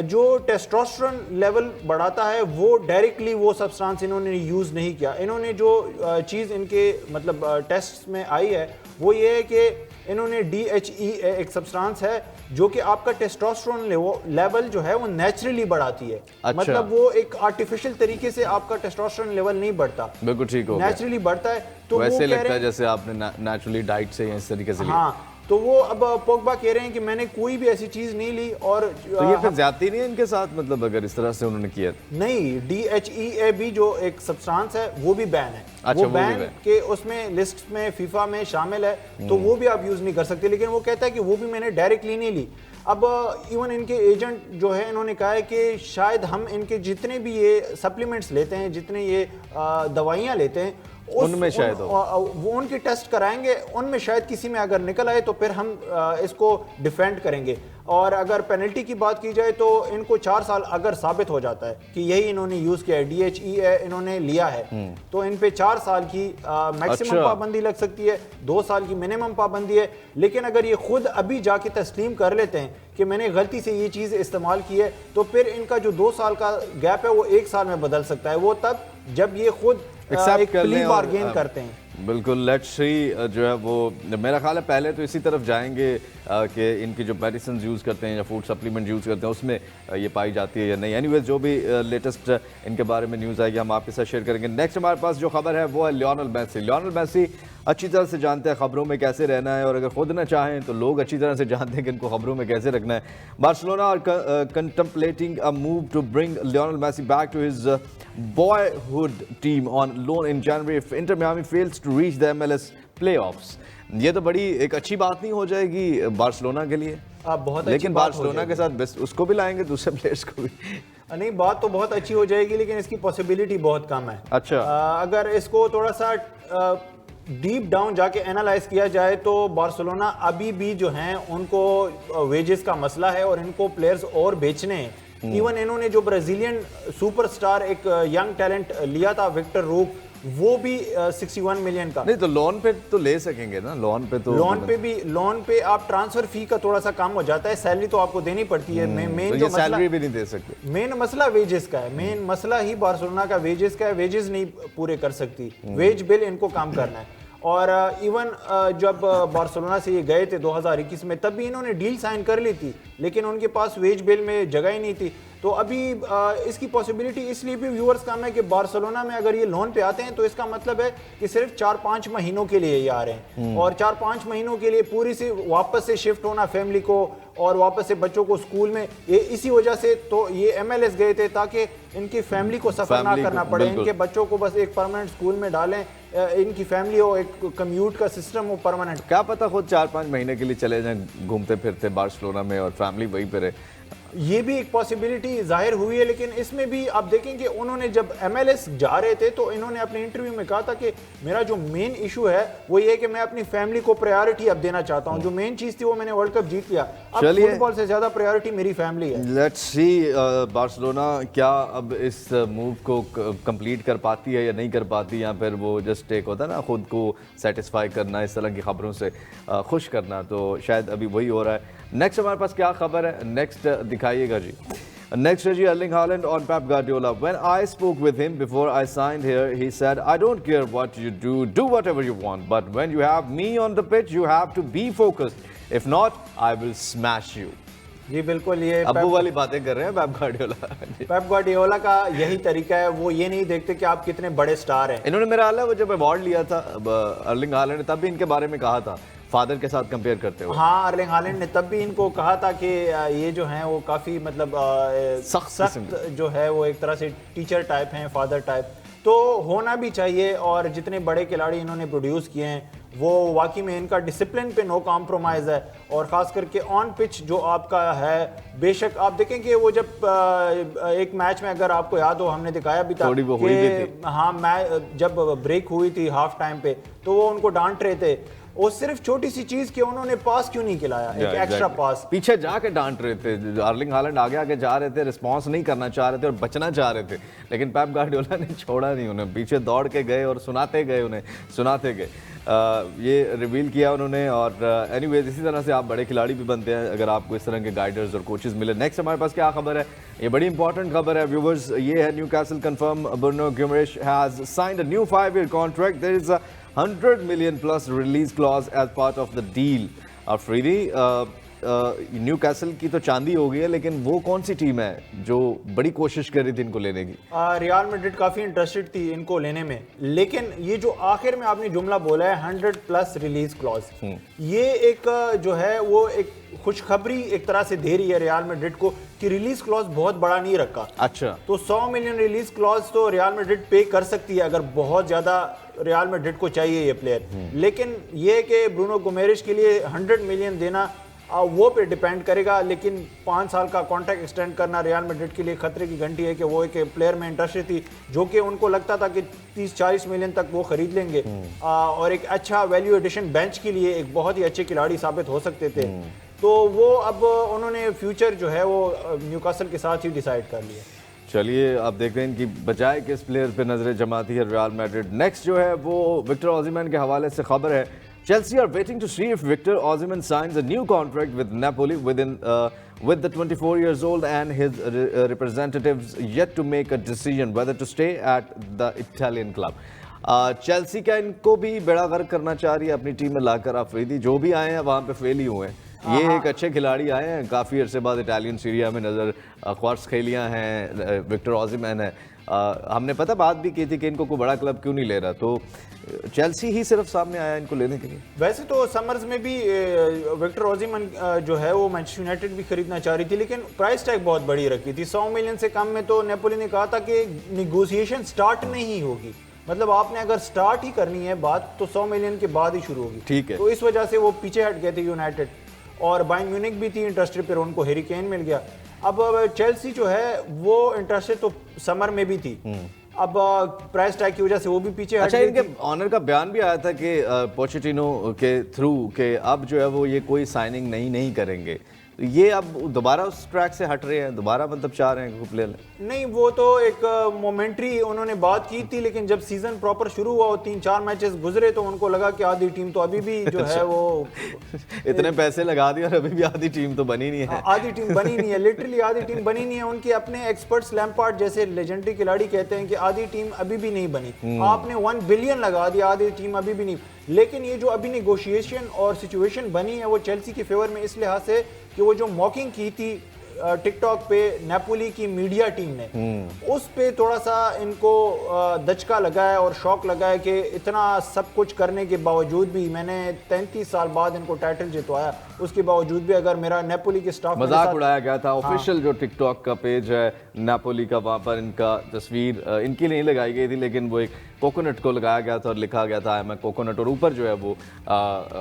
[SPEAKER 2] जो टेस्टोस्टेरोन लेवल बढ़ाता है वो डायरेक्टली वो सब्सटेंस इन्होंने यूज़ नहीं किया। इन्होंने जो चीज़ इनके मतलब टेस्ट में आई है वो ये है कि इन्होंने DHEA एक सब्सटेंस है जो कि आपका टेस्टोस्टेरोन लेवल जो है वो नेचुरली बढ़ाती है।
[SPEAKER 1] अच्छा।
[SPEAKER 2] मतलब वो एक आर्टिफिशियल तरीके से आपका टेस्टोस्टेरोन लेवल नहीं बढ़ता,
[SPEAKER 1] बिल्कुल ठीक हो,
[SPEAKER 2] नेचुरली बढ़ता है। तो
[SPEAKER 1] वैसे लगता है जैसे आपने नेचुरली डाइट से इस तरीके से लिया।
[SPEAKER 2] हाँ, तो वो अब पोग्बा कह रहे हैं कि मैंने कोई भी ऐसी चीज नहीं ली। और
[SPEAKER 1] तो ये फिर ज्यादती नहीं है इनके साथ, मतलब अगर इस तरह से उन्होंने किया?
[SPEAKER 2] नहीं, DHEA भी जो एक सब्सटेंस है वो भी बैन है।
[SPEAKER 1] अच्छा,
[SPEAKER 2] वो बैन के उसमें लिस्ट में फीफा में शामिल है, तो वो भी आप यूज नहीं कर सकते। लेकिन वो कहता है कि वो भी मैंने डायरेक्टली नहीं ली। अब इवन इनके एजेंट जो है इन्होंने कहा है कि शायद हम इनके जितने भी ये सप्लीमेंट्स लेते हैं, जितने ये दवाइयाँ लेते हैं,
[SPEAKER 1] उनमें शायद
[SPEAKER 2] वो उनकी टेस्ट कराएंगे, उनमें शायद किसी में अगर निकल आए तो फिर हम इसको डिफेंड करेंगे। और अगर पेनल्टी की बात की जाए तो इनको 4 साल अगर साबित हो जाता है कि यही इन्होंने यूज किया है, DHEA इन्होंने लिया है, तो इन पे 4 साल की मैक्सिमम पाबंदी लग सकती है, 2 साल की मिनिमम पाबंदी है। लेकिन अगर ये खुद अभी जाके तस्लीम कर लेते हैं कि मैंने गलती से ये चीज़ इस्तेमाल की है, तो फिर इनका जो 2 साल का गैप है वो 1 साल में बदल सकता है। वो तब जब ये खुद एक प्ली बार्गेन करते हैं।
[SPEAKER 1] बिल्कुल, लेट्स सी जो है वो मेरा ख्याल है पहले तो इसी तरफ जाएंगे कि इनकी जो मेडिसिन यूज़ करते हैं या फूड सप्लीमेंट यूज़ करते हैं उसमें ये पाई जाती है या नहीं। एनीवेज जो भी लेटेस्ट इनके बारे में न्यूज़ आएगी हम आपके साथ शेयर करेंगे। नेक्स्ट हमारे पास जो खबर है वो है लियोनेल मेसी। लियोनेल मेसी अच्छी तरह से जानते हैं खबरों में कैसे रहना है, और अगर खुद ना चाहें तो लोग अच्छी तरह से जानते हैं कि इनको खबरों में कैसे रखना है। Barcelona are contemplating a move to bring Lionel Messi back to his boyhood team on loan in January if Inter Miami fails to reach the MLS playoffs. ये तो बड़ी एक अच्छी बात नहीं हो जाएगी बार्सिलोना के लिए?
[SPEAKER 2] बहुत
[SPEAKER 1] लेकिन बार्सिलोना के साथ उसको भी लाएंगे, दूसरे प्लेयर्स को भी।
[SPEAKER 2] नहीं, बात तो बहुत अच्छी हो जाएगी लेकिन इसकी पॉसिबिलिटी बहुत कम है।
[SPEAKER 1] अच्छा,
[SPEAKER 2] अगर इसको थोड़ा सा डीप डाउन जाके एनालाइज किया जाए तो बार्सिलोना अभी भी जो हैं उनको वेजेस का मसला है और इनको प्लेयर्स और बेचने हैं। इवन इन्होंने जो ब्राजीलियन सुपरस्टार एक यंग टैलेंट लिया था विक्टर रूक, वो भी 61 मिलियन का।
[SPEAKER 1] नहीं तो लोन पे तो ले सकेंगे ना, लोन पे तो
[SPEAKER 2] लोन पे आप ट्रांसफर फी का थोड़ा सा कम हो जाता है, सैलरी तो आपको देनी पड़ती है। मेन
[SPEAKER 1] तो
[SPEAKER 2] जो
[SPEAKER 1] ये सैलरी भी नहीं दे सकते।
[SPEAKER 2] मेन मसला वेजेस का है, मेन मसला ही बार्सिलोना का वेजेस का है। वेजेस नहीं पूरे कर सकती, वेज बिल इनको काम करना है। और इवन जब बार्सिलोना से ये गए थे 2021 में, तब भी इन्होंने डील साइन कर ली थी लेकिन उनके पास वेज बिल में जगह ही नहीं थी। तो अभी इसकी पॉसिबिलिटी इसलिए भी व्यूअर्स कम है कि बार्सिलोना में अगर ये लोन पे आते हैं तो इसका मतलब है कि सिर्फ 4-5 महीनों के लिए ये आ रहे हैं और 4-5 महीनों के लिए पूरी से वापस से शिफ्ट होना फैमिली को और वापस से बच्चों को स्कूल में, ये इसी वजह से तो ये MLS गए थे ताकि इनकी फैमिली को सफर ना करना पड़े, इनके बच्चों को बस एक परमानेंट स्कूल में डालें, इनकी फैमिली हो, एक कम्यूट का सिस्टम हो परमानेंट।
[SPEAKER 1] क्या पता खुद 4-5 महीने के लिए चले जाएं घूमते फिरते बार्सिलोना में और फैमिली वहीं पे रहे।
[SPEAKER 2] ये भी एक पॉसिबिलिटी जाहिर हुई है, लेकिन इसमें भी आप देखें कि उन्होंने जब MLS जा रहे थे तो इन्होंने अपने इंटरव्यू में कहा था कि मेरा जो मेन इशू है वो ये है कि मैं अपनी फैमिली को प्रायोरिटी अब देना चाहता हूं। जो मेन चीज थी वो मैंने वर्ल्ड कप जीत लिया, अब फुटबॉल से ज्यादा प्रायोरिटी मेरी फैमिली है।
[SPEAKER 1] लेट्स सी बार्सिलोना क्या अब इस मूव को कंप्लीट कर पाती है या नहीं कर पाती, या फिर वो जस्ट एक होता है ना खुद को सेटिस्फाई करना, इस तरह की खबरों से खुश करना, तो शायद अभी वही हो रहा है। नेक्स्ट हमारे पास क्या खबर है, नेक्स्ट दिखाइएगा जी। Next है जी Erling Haaland on Pep Guardiola. When I spoke with him before I signed here, he said, I don't care what you do whatever you want, but when you have me on the pitch, you have to be focused. If not, I will smash you.
[SPEAKER 2] जी बिल्कुल, ये
[SPEAKER 1] अब्बू वाली बातें कर रहे हैं Pep Guardiola.
[SPEAKER 2] Pep Guardiola का यही तरीका है, वो ये नहीं देखते कि आप कितने बड़े स्टार हैं।
[SPEAKER 1] इन्होंने मेरा हाल है वो जब अवार्ड लिया था अर्लिंग हालैंड ने, तब भी इनके बारे में कहा था फादर के साथ कंपेयर करते हुए।
[SPEAKER 2] हाँ, अर्लिंग हालैंड ने तब भी इनको कहा था कि ये जो हैं वो काफ़ी मतलब सख्त जो है वो एक तरह से टीचर टाइप हैं, फादर टाइप, तो होना भी चाहिए। और जितने बड़े खिलाड़ी इन्होंने प्रोड्यूस किए हैं वो वाकई में इनका डिसिप्लिन पे नो कॉम्प्रोमाइज़ है। और ख़ास करके ऑन पिच जो आपका है, बेशक आप देखें कि वो जब एक मैच में अगर आपको याद हो हमने दिखाया भी था कि हाँ मैच जब ब्रेक हुई थी हाफ टाइम पे, तो वो उनको डांट रहे थे, वो सिर्फ छोटी सी चीज कि उन्होंने पास क्यों नहीं खिलाया, एक एक्स्ट्रा पास।
[SPEAKER 1] पीछे जाके डांट रहे थे, अर्लिंग हालैंड आगे आगे जा रहे थे, रिस्पांस नहीं करना चाह रहे थे और बचना चाह रहे थे, लेकिन पेप गार्डियोला ने छोड़ा नहीं उन्हें, पीछे दौड़ के गए और सुनाते गए उन्हें, सुनाते गए। ये रिवील किया उन्होंने। और एनीवेज इसी तरह से आप बड़े खिलाड़ी भी बनते हैं अगर आपको इस तरह के गाइडर्स और कोचेस मिले। नेक्स्ट हमारे पास क्या खबर है, ये बड़ी इंपॉर्टेंट खबर है व्यूवर्स, ये है Newcastle confirm Bruno Guimaraes has signed a new 5-year contract. There is a 100 million plus release clause as part of the deal. Afridi, Newcastle की तो चांदी हो गई है, लेकिन वो कौन सी टीम है जो बड़ी कोशिश कर रही थी इनको लेने की?
[SPEAKER 2] रियल मैड्रिड काफी इंटरेस्टेड थी इनको लेने में, लेकिन ये जो आखिर में आपने जुमला बोला है 100 प्लस रिलीज क्लॉज, ये एक जो है वो एक खुशखबरी एक तरह से दे रही है रियल मैड्रिड को कि रिलीज क्लॉज बहुत बड़ा नहीं रखा।
[SPEAKER 1] अच्छा,
[SPEAKER 2] तो 100 मिलियन रिलीज क्लॉज तो रियल मैड्रिड पे कर सकती है अगर बहुत ज्यादा रियल मैड्रिड को चाहिए ये प्लेयर, लेकिन ये कि ब्रूनो गुमेरिश के लिए 100 मिलियन देना वो पे डिपेंड करेगा। लेकिन 5 साल का कॉन्ट्रैक्ट एक्सटेंड करना रियल मैड्रिड के लिए खतरे की घंटी है कि वो एक प्लेयर में इंटरेस्टेड थी जो कि उनको लगता था कि 30-40 मिलियन तक वो खरीद लेंगे और एक अच्छा वैल्यू एडिशन बेंच के लिए एक बहुत ही अच्छे खिलाड़ी साबित हो सकते थे। तो वो अब उन्होंने फ्यूचर जो है वो न्यूकासल के साथ ही डिसाइड कर लिया।
[SPEAKER 1] चलिए अब देखते हैं इनकी बजाय किस प्लेयर पे नजरें जमाती है रियल मैड्रिड। नेक्स्ट जो है वो विक्टर ओसिमन के हवाले से खबर है, Chelsea are waiting to see if Victor Osimhen signs a new contract with Napoli with the 24 years old, and his representatives yet to make a decision whether to stay at the Italian club. Chelsea क्या इनको भी बेड़ा गर्क करना चाह रही है अपनी टीम में लाकर? अफरीदी, जो भी आए हैं वहाँ पे फेल ही हुए हैं। ये एक अच्छे खिलाड़ी आए हैं, काफ़ी अरसे बाद इटालियन सीरिया में नज़र, क्वार्ट्सखेलिया हैं, विक्टर ओसिमन है। हमने पता बात भी की थी कि इनको कोई बड़ा क्लब क्यों नहीं ले रहा, तो चेल्सी ही सिर्फ सामने आया इनको लेने के लिए।
[SPEAKER 2] वैसे तो समर्स में भी विक्टर ओसिमन जो है वो मैनचेस्टर यूनाइटेड भी खरीदना चाह रही थी, लेकिन प्राइस टैग बहुत बड़ी रखी थी, 100 मिलियन से कम में तो नेपोली ने कहा था कि निगोशिएशन स्टार्ट नहीं होगी। मतलब आपने अगर स्टार्ट ही करनी है बात तो 100 मिलियन के बाद ही शुरू होगी।
[SPEAKER 1] ठीक है।
[SPEAKER 2] तो इस वजह से वो पीछे हट गए थे यूनाइटेड, और बायर्न म्यूनिख भी थी इंटरेस्टेड, फिर उनको हैरी केन मिल गया। अब चेल्सी जो है वो इंटरेस्टेड तो समर में भी थी, अब प्राइस टैग की वजह से वो भी पीछे हट
[SPEAKER 1] अच्छा,
[SPEAKER 2] गई
[SPEAKER 1] इनके
[SPEAKER 2] थी।
[SPEAKER 1] ऑनर का बयान भी आया था कि पोचेटिनो के थ्रू के अब जो है वो ये कोई साइनिंग नहीं करेंगे, तो ये अब दोबारा उस ट्रैक से हट रहे हैं, दोबारा मतलब चाह रहे हैं प्लेयर।
[SPEAKER 2] नहीं, वो तो एक मोमेंट्री उन्होंने बात की थी, लेकिन जब सीजन प्रॉपर शुरू हुआ और 3-4 मैचेस गुजरे तो उनको लगा कि आधी टीम तो अभी भी जो है वो
[SPEAKER 1] इतने पैसे लगा दिए और अभी भी आधी टीम तो बनी नहीं है।
[SPEAKER 2] आधी टीम बनी नहीं है, लिटरली आधी टीम बनी नहीं है। उनके अपने एक्सपर्ट्स लैम्पार्ड जैसे लेजेंडरी खिलाड़ी कहते हैं कि आधी टीम अभी भी नहीं बनी। आपने 1 बिलियन लगा दिया, आधी टीम अभी भी नहीं। लेकिन ये जो अभी नेगोशिएशन और सिचुएशन बनी है वो चेल्सी के फेवर में इस लिहाज से कि वो जो मॉकिंग की थी टिकटॉक पे नेपोली की मीडिया टीम ने, उस पे थोड़ा सा इनको दचका लगा है और शौक लगा है कि इतना सब कुछ करने के बावजूद भी, मैंने 33 साल बाद इनको टाइटल जितवाया, उसके बावजूद भी अगर मेरा नेपोली के स्टाफ
[SPEAKER 1] मजाक उड़ाया गया था। ऑफिशियल जो टिकटॉक का पेज है नेपोली का, वहाँ पर इनका तस्वीर इनकी नहीं लगाई गई थी, लेकिन वो एक कोकोनट को लगाया गया था और लिखा गया था आई एम ए कोकोनट, और ऊपर जो है वो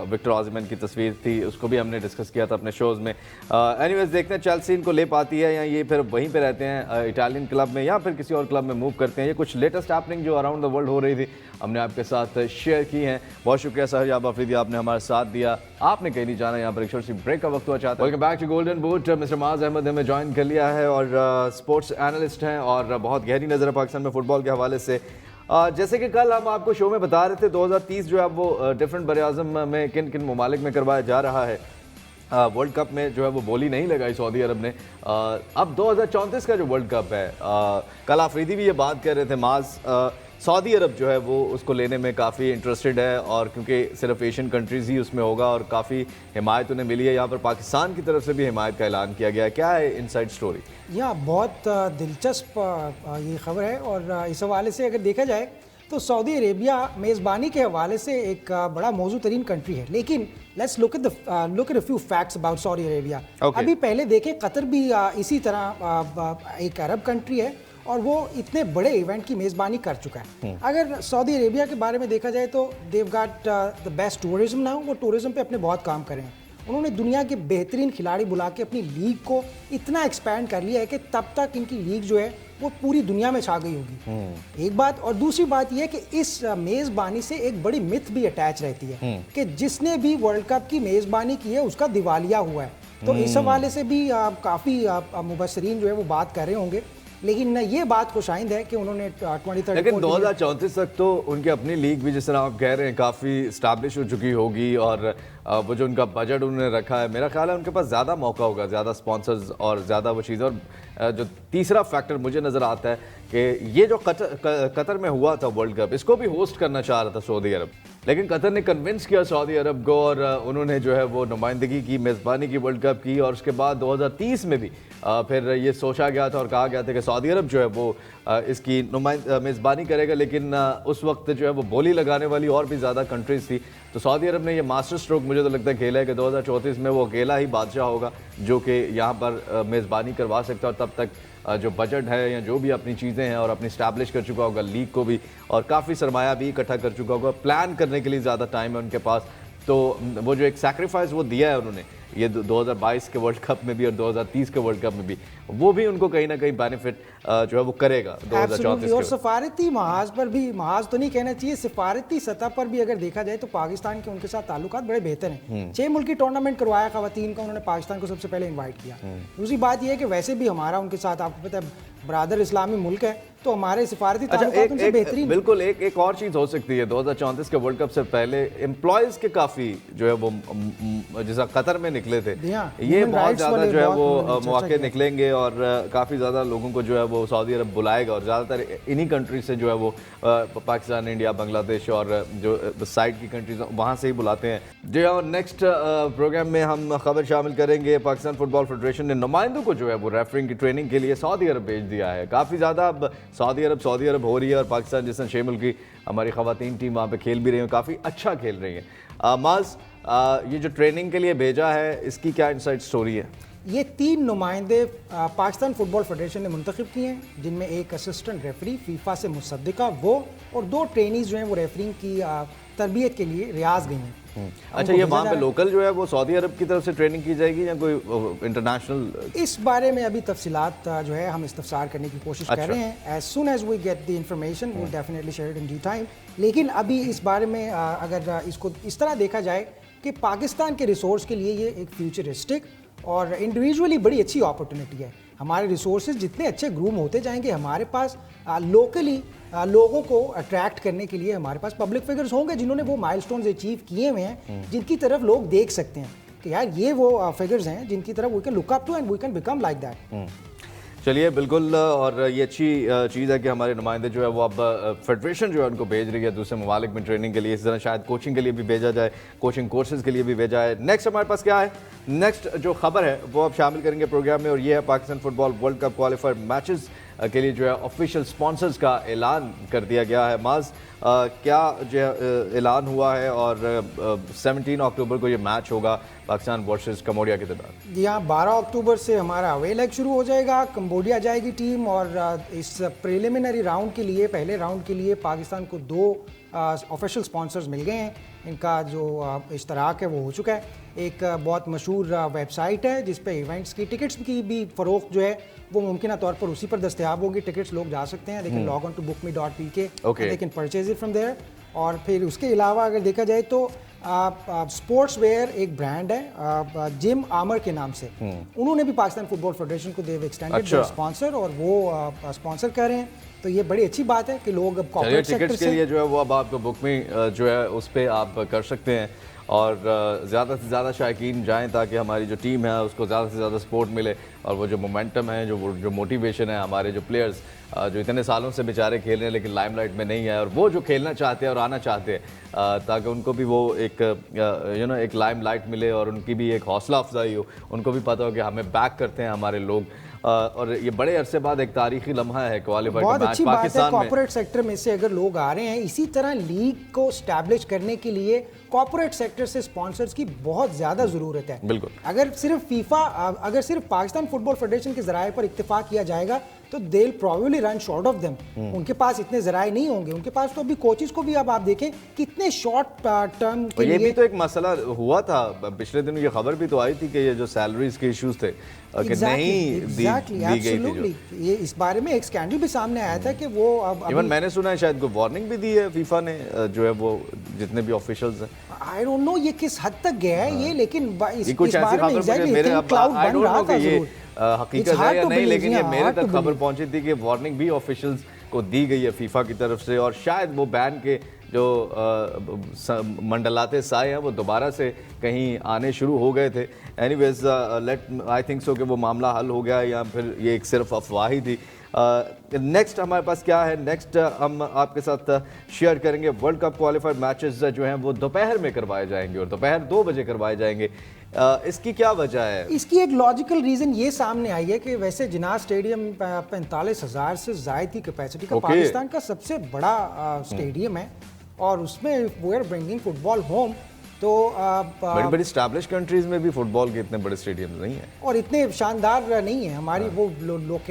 [SPEAKER 1] विक्टर ऑज़मैन की तस्वीर थी, उसको भी हमने डिस्कस किया था अपने शोज़ में। एनीवेज देखते हैं चेल्सी इनको ले पाती है या ये फिर वहीं पे रहते हैं इटालियन क्लब में, या फिर किसी और क्लब में मूव करते हैं। ये कुछ लेटेस्ट हैपनिंग जो अराउंड द वर्ल्ड हो रही थी हमने आपके साथ शेयर की हैं। बहुत शुक्रिया सहरयाब अफरीदी, आपने हमारा साथ दिया। आपने कहीं नहीं जाना, यहाँ पर एक छोटी सी ब्रेक का वक्त हुआ चाहता है। Welcome back to golden boot. Mister Maaz Ahmed हमें ज्वाइन कर लिया है और स्पोर्ट्स एनालिस्ट हैं और बहुत गहरी नज़र है पाकिस्तान में फुटबॉल के हवाले से। जैसे कि कल हम आपको शो में बता रहे थे 2030 जो है वो डिफरेंट बर-ए-आज़म में किन किन ममालिक में करवाया जा रहा है। वर्ल्ड कप में जो है वो बोली नहीं लगाई सऊदी अरब ने। अब 2034 का जो वर्ल्ड कप है, कल आफरीदी भी ये बात कर रहे थे माज, सऊदी अरब जो है वो उसको लेने में काफ़ी इंटरेस्टेड है, और क्योंकि सिर्फ एशियन कंट्रीज़ ही उसमें होगा और काफ़ी हिमायत उन्हें मिली है। यहाँ पर पाकिस्तान की तरफ से भी हिमायत का ऐलान किया गया है। क्या है इनसाइड स्टोरी?
[SPEAKER 3] बहुत दिलचस्प ये खबर है, और इस हवाले से अगर देखा जाए तो सऊदी अरेबिया मेज़बानी के हवाले से एक बड़ा मौजू तरीन कंट्री है। लेकिन let's look at a few facts about Saudi Arabia. अभी पहले देखें, कतर भी इसी तरह एक अरब कंट्री है और वो इतने बड़े इवेंट की मेज़बानी कर चुका है। अगर सऊदी अरेबिया के बारे में देखा जाए तो they've got the best tourism now, वो टूरिज्म पे अपने बहुत काम करें। उन्होंने दुनिया के बेहतरीन खिलाड़ी बुला के अपनी लीग को इतना एक्सपैंड कर लिया है कि तब तक इनकी लीग जो है वो पूरी दुनिया में छा गई होगी। एक बात, और दूसरी बात यह है कि इस मेज़बानी से एक बड़ी मिथ भी अटैच रहती है कि जिसने भी वर्ल्ड कप की मेज़बानी की है उसका दिवालिया हुआ है। तो इस हवाले से भी काफ़ी मुबस्सरीन जो है वो बात कर रहे होंगे, लेकिन ये बात खुशाइंद है कि उन्होंने 2030
[SPEAKER 1] लेकिन 2034 तक तो उनकी अपनी लीग भी, जिस तरह आप कह रहे हैं, काफ़ी इस्टेब्लिश हो चुकी होगी, और वो जो उनका बजट उन्होंने रखा है, मेरा ख्याल है उनके पास ज़्यादा मौका होगा, ज़्यादा स्पॉन्सर्स और ज़्यादा वो चीज़। और जो तीसरा फैक्टर मुझे नज़र आता है कि ये जो कतर में हुआ था वर्ल्ड कप, इसको भी होस्ट करना चाह रहा था सऊदी अरब, लेकिन कतर ने कन्विंस किया सऊदी अरब को और उन्होंने जो है वो नुमाइंदगी की, मेज़बानी की वर्ल्ड कप की। और उसके बाद 2030 में भी फिर ये सोचा गया था और कहा गया था कि सऊदी अरब जो है वो इसकी मेज़बानी करेगा, लेकिन उस वक्त जो है वो बोली लगाने वाली और भी ज़्यादा कंट्रीज़ थी। तो सऊदी अरब ने ये मास्टर स्ट्रोक मुझे तो लगता है खेला है कि 2034 में वो अकेला ही बादशाह होगा जो कि यहाँ पर मेज़बानी करवा सकता है, और तब तक जो बजट है या जो भी अपनी चीज़ें हैं और अपनी स्टैब्लिश कर चुका होगा लीग को भी, और काफ़ी सरमाया भी इकट्ठा कर चुका होगा, प्लान करने के लिए ज़्यादा टाइम है उनके पास। तो वो जो एक सैक्रिफाइस वो दिया है उन्होंने, ये 2022 के वर्ल्ड कप में भी और 2030 के वर्ल्ड कप में भी, वो भी उनको कहीं ना कहीं बेनिफिट जो है वो करेगा 2034
[SPEAKER 3] और सफारती महाज पर भी, महाज तो नहीं कहना चाहिए, सिफारती सतह पर भी अगर देखा जाए तो पाकिस्तान के उनके साथ ताल्लुकात बड़े बेहतर हैं। 6 मुल्की टूर्नामेंट करवाया खवातीन का, उन्होंने पाकिस्तान को सबसे पहले इन्वाइट किया। दूसरी बात यह है कि वैसे भी हमारा उनके साथ, आपको पता है, बरादर इस्लामी मुल्क है, तो हमारे सिफारती ताल्लुकात उनसे बेहतरीन।
[SPEAKER 1] बिल्कुल एक और चीज़ हो सकती है 2034 के वर्ल्ड कप से पहले एम्प्लॉयज़ के काफ़ी जो है वो जैसा कतर में निकले थे, ये बहुत ज़्यादा जो है वो मौके निकलेंगे और काफ़ी ज़्यादा लोगों को जो है वो सऊदी अरब बुलाएगा, और ज़्यादातर इन्हीं कंट्री से जो है वो पाकिस्तान, इंडिया, बांग्लादेश और जो साइड की कंट्रीज वहाँ से ही बुलाते हैं। जी हाँ, नेक्स्ट प्रोग्राम में हम खबर शामिल करेंगे पाकिस्तान फुटबॉल फेडरेशन ने नुमाइंदों को जो है वो रेफरिंग की ट्रेनिंग के लिए सऊदी अरब भेज दिया है। काफ़ी ज़्यादा अब सऊदी अरब हो रही है, और पाकिस्तान जैसे 6 मुल्क की हमारी ख़वातीन टीम वहाँ पे खेल भी रही है, काफ़ी अच्छा खेल रही है। माज, ये जो ट्रेनिंग के लिए भेजा है, इसकी क्या इनसाइड स्टोरी है?
[SPEAKER 3] ये 3 नुमाइंदे पाकिस्तान फुटबॉल फेडरेशन ने मुंतखब किए हैं, जिनमें एक असिस्टेंट रेफरी फीफा से मुसद्दिका वो और 2 ट्रेनीज जो हैं वो रेफरिंग की तरबियत के लिए रियाज गई हैं।
[SPEAKER 1] अच्छा, ये वहाँ पे लोकल जो है वो सऊदी अरब की तरफ से ट्रेनिंग की जाएगी या कोई इंटरनेशनल?
[SPEAKER 3] इस बारे में अभी तफसीलात जो है हम इस्तफसार करने की कोशिश कर रहे हैं। As soon as we get the information we definitely share it in due time. लेकिन अभी इस बारे में अगर इसको इस तरह देखा जाए कि पाकिस्तान के रिसोर्स के लिए ये एक फ्यूचरिस्टिक और इंडिविजुअली बड़ी अच्छी अपॉर्चुनिटी है। हमारे रिसोर्सेज जितने अच्छे ग्रूम होते जाएंगे, हमारे पास लोकली लोगों को अट्रैक्ट करने के लिए हमारे पास पब्लिक फिगर्स होंगे जिन्होंने वो माइलस्टोन्स अचीव किए हुए हैं, जिनकी तरफ लोग देख सकते हैं कि यार ये वो फिगर्स हैं जिनकी तरफ we can look up to and we can become like that.
[SPEAKER 1] चलिए, बिल्कुल। और ये अच्छी चीज़ है कि हमारे नुमाइंदे जो है वो अब फेडरेशन जो है उनको भेज रही है दूसरे ममालिक में ट्रेनिंग के लिए। इस तरह शायद कोचिंग के लिए भी भेजा जाए, कोचिंग कोर्सेज के लिए भी भेजा है। नेक्स्ट हमारे पास क्या है? नेक्स्ट जो खबर है वो अब शामिल करेंगे प्रोग्राम में, और ये है Pakistan football world cup qualifier matches के लिए जो है ऑफिशियल स्पॉन्सर्स का ऐलान कर दिया गया है। माज, क्या जो ऐलान हुआ है? और 17 अक्टूबर को ये मैच होगा पाकिस्तान वर्सेस कम्बोडिया के दरमियान।
[SPEAKER 3] यहाँ 12 अक्टूबर से हमारा अवे लेग शुरू हो जाएगा, कम्बोडिया जाएगी टीम, और इस प्रिलिमिनरी राउंड के लिए, पहले राउंड के लिए पाकिस्तान को 2 ऑफिशियल स्पॉन्सर्स मिल गए हैं। इनका जो इश्तराक है वो हो चुका है। एक बहुत मशहूर वेबसाइट है जिस पे इवेंट्स की टिकट्स की भी फ़रोख्त जो है वो मुमकिन तौर पर उसी पर दस्तयाब होगी। टिकट्स लोग जा सकते हैं, they can log on to bookme.pk, they can purchase it from there. और फिर उसके अलावा अगर देखा जाए तो स्पोर्ट्स वेयर एक ब्रांड है जिम आमर के नाम से, उन्होंने भी पाकिस्तान फुटबॉल फेडरेशन को देव एक्सटेंडेड देयर स्पॉन्सर, और वो स्पॉन्सर कर रहे हैं। तो ये बड़ी अच्छी बात है कि लोग अब कॉर्पोरेट सेक्टर
[SPEAKER 1] टिकट्स के लिए जो है वो अब आपको बुक में जो है उस पर आप कर सकते हैं, और ज़्यादा से ज़्यादा शायकीन जाएं ताकि हमारी जो टीम है उसको ज़्यादा से ज़्यादा सपोर्ट मिले, और वो जो मोमेंटम है, जो मोटिवेशन है, हमारे जो प्लेयर्स जो इतने सालों से बेचारे खेल रहे हैं लेकिन लाइमलाइट में नहीं है, और वो जो खेलना चाहते हैं और आना चाहते हैं ताकि उनको भी वो एक एक लाइमलाइट मिले और उनकी भी एक हौसला अफजाई हो, उनको भी पता हो कि हमें बैक करते हैं हमारे लोग। और ये बड़े अरसे बाद एक तारीखी लम्हा है क्वालिफाई का मैच पाकिस्तान में।
[SPEAKER 3] कॉर्पोरेट सेक्टर में से अगर लोग आ रहे हैं, इसी तरह लीग को स्टैब्लिश करने के लिए कॉर्पोरेट सेक्टर से स्पॉन्सर्स की बहुत ज़्यादा ज़रूरत है।
[SPEAKER 1] बिल्कुल।
[SPEAKER 3] अगर सिर्फ पाकिस्तान फुटबॉल फेडरेशन के ज़राए पर इत्तेफाक किया जाएगा तो they will probably run short of them. उनके पास इतने ज़राए नहीं होंगे। उनके पास तो अभी कोचेस को भी अब आप देखें कितने शॉर्ट टर्म के लिए।
[SPEAKER 1] ये भी तो एक मसला हुआ था पिछले दिनों, ये खबर भी तो आई थी कि ये जो सैलरीज के इश्यूज थे कि नहीं दी गई थी।
[SPEAKER 3] ये इस बारे में एक स्कैंडल भी सामने आया था कि वो अब
[SPEAKER 1] इवन मैंने सुना है शायद कोई वार्निंग भी दी है फीफा ने जो है वो जितने भी ऑफिशियल्स हैं।
[SPEAKER 3] आई डोंट नो ये किस हद तक गया है ये, लेकिन
[SPEAKER 1] इस बारे में एग्जैक्टली मेरे क्लाउड बन रहा था जरूर। हकीकत है या नहीं, लेकिन ये मेरे तक खबर पहुंची थी कि वार्निंग भी ऑफिशियल्स को दी गई है फीफा की तरफ से, और शायद वो बैन के जो मंडलाते साए हैं वो दोबारा से कहीं आने शुरू हो गए थे। एनीवेज आई थिंक सो कि वो मामला हल हो गया, या फिर ये एक सिर्फ अफवाह ही थी। नेक्स्ट हमारे पास क्या है? नेक्स्ट हम आपके साथ शेयर करेंगे वर्ल्ड कप क्वालिफाइड मैचेस जो हैं वो दोपहर में करवाए जाएंगे, और दोपहर 2 बजे करवाए जाएंगे। इसकी क्या वजह है?
[SPEAKER 3] इसकी एक लॉजिकल रीज़न ये सामने आई है कि वैसे जिनाह स्टेडियम 45,000 से ज़ायद की कैपेसिटी का पाकिस्तान का सबसे बड़ा स्टेडियम है, और उसमें we are bringing football home. तो
[SPEAKER 1] बड़ी बड़ी स्टैब्लिश कंट्रीज में भी फुटबॉल के इतने बड़े स्टेडियम नहीं है और
[SPEAKER 3] इतने शानदार नहीं है। हमारी वो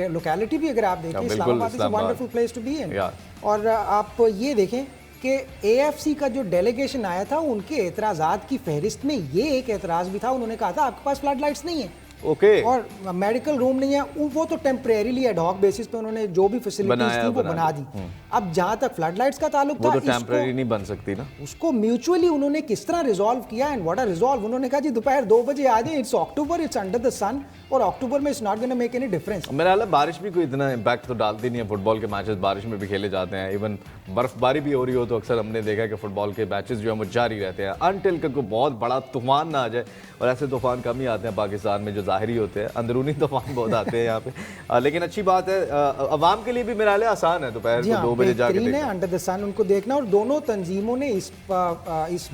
[SPEAKER 3] लोकेलिटी भी अगर आप देखें, Islamabad is a wonderful place to be in. और आप ये देखें कि AFC का जो डेलीगेशन आया था, उनके एतराज़ात की फहरिस्त में ये एक एतराज़ भी था। उन्होंने कहा था आपके पास फ्लड लाइट्स नहीं है, और मेडिकल रूम नहीं है। वो तो टेम्परेरीली एडहॉक बेसिस पे उन्होंने जो भी फैसिलिटीज थी वो बना दी। अब जहां तक फ्लड लाइट्स का ताल्लुक था,
[SPEAKER 1] वो तो टेम्परेरी नहीं बन सकती ना,
[SPEAKER 3] उसको म्यूचुअली उन्होंने किस तरह रिजॉल्व किया एंड व्हाट अ रिजॉल्व। उन्होंने कहा जी दोपहर 2 बजे आ जाए, it's October, it's under the sun, और अक्टूबर में it's not gonna make any difference.
[SPEAKER 1] मेरा हाल है बारिश भी कोई इतना इम्पैक्ट तो डालती नहीं है। फुटबॉल के मैचेस बारिश में भी खेले जाते हैं, इवन बर्फबारी भी हो रही हो तो अक्सर हमने देखा कि फुटबॉल के मैचेस जो है वो जारी रहते हैं अनटिल कोई बहुत बड़ा तूफान ना आ जाए। और ऐसे तूफान कम ही आते हैं पाकिस्तान में जो ज़ाहिरी होते हैं, अंदरूनी तूफान बहुत आते हैं यहाँ पे। लेकिन अच्छी बात है, अवाम के लिए भी मेरा हाल दोपहर को 2 बजे जाके
[SPEAKER 3] अंडर द सन उनको देखना। और दोनों तंजीमों ने इस